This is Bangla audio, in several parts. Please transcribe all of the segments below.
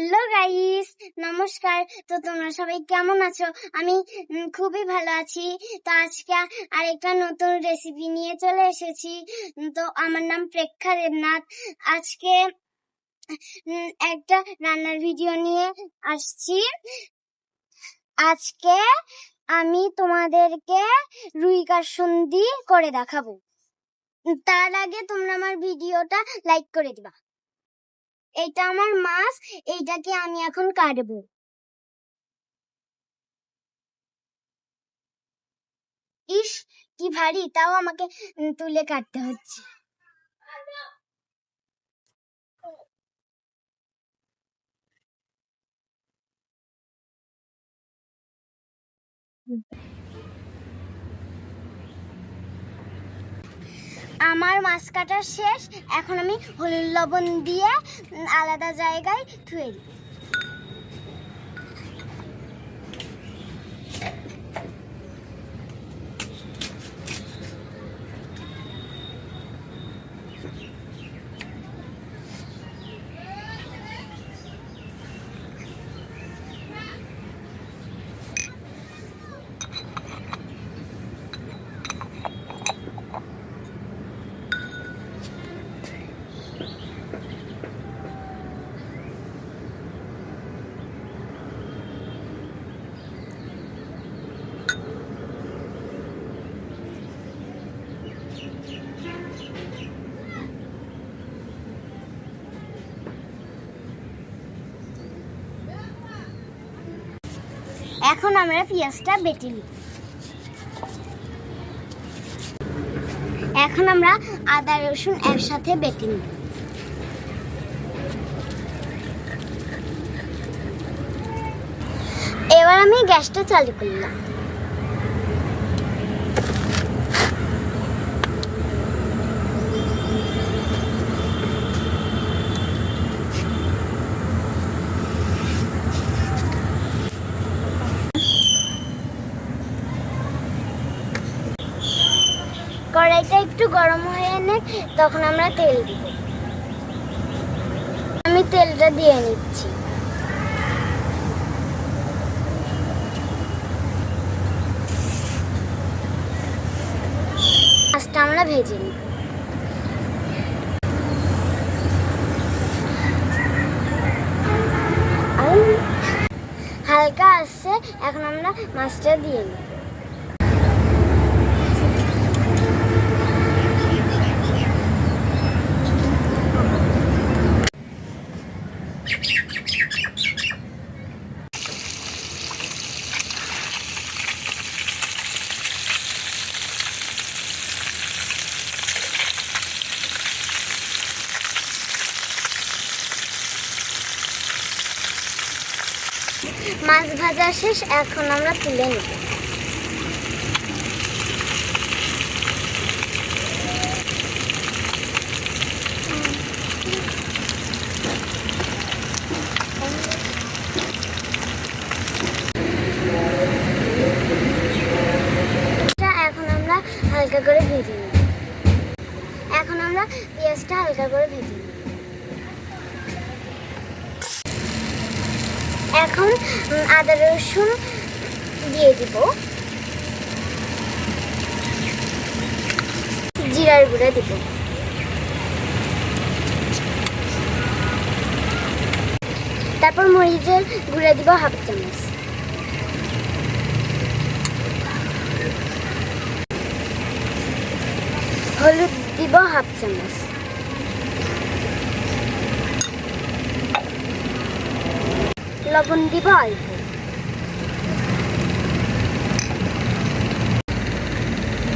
হ্যালো গাইস, নমস্কার। তো তোমরা সবাই কেমন আছো? আমি খুবই ভালো আছি। তো আজকে আরেকটা নতুন রেসিপি নিয়ে চলে এসেছি। তো আমার নাম প্রেক্ষা দেবনাথ। আজকে একটা রান্নার ভিডিও নিয়ে আসছি। আজকে আমি তোমাদেরকে রুই কাসুন্দি করে দেখাবো। তার আগে তোমরা আমার ভিডিওটা লাইক করে দিবা। এটা আমার মাছ, এইটাকে আমি এখন কাটবো। ইস, কি ভারী, তাও আমাকে তুলে কাটতে হচ্ছে। আমার মাছ কাটা শেষ। এখন আমি হলুদ লবণ দিয়ে আলাদা জায়গায় ধুয়ে দিই। এখন আমরা পেঁয়াজটা বেটে নিই। এখন আমরা আদা রসুন একসাথে বেটে নিই। এবার আমি গ্যাসটা চালু করলাম। কড়াইটা একটু গরম হয়ে এনে তখন আমরা তেল দিব। আমি তেলটা দিয়ে নিচ্ছি। মাছটা আমরা ভেজে নিই। হালকা আসছে, এখন আমরা মাছটা দিয়ে নিই। মাছ ভাজা শেষ, এখন আমরা তুলে নেব। এখন আমরা হালকা করে ভেজে নেব। এখন আমরা পেঁয়াজটা হালকা করে ভেজে নেব। এখন আদা রসুন দিয়ে দিব, জিরার গুঁড়া দিব, তারপর মরিচের গুঁড়া দিব হাফ চামচ, হলুদ দিব হাফ চামচ, লবণ দিব অল্প,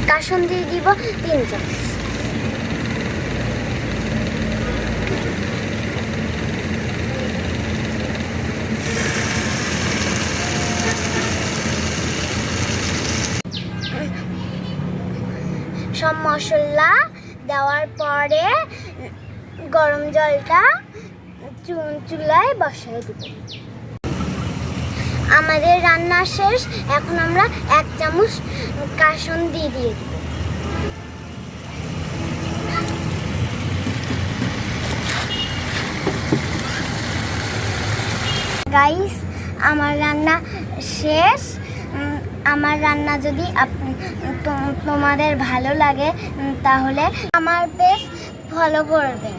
কাসুন্দি দিব 3 চামচ, সব মশলা দেওয়ার পরে গরম জলটা চুলায় বসাই দিব। আমাদের রান্না শেষ, এখন আমরা 1 চামচ কাসুন্দি দিয়ে দিব। গাইস, আমার রান্না শেষ। আমার রান্না যদি তোমাদের ভালো লাগে তাহলে আমার পেজ ফলো করবেন।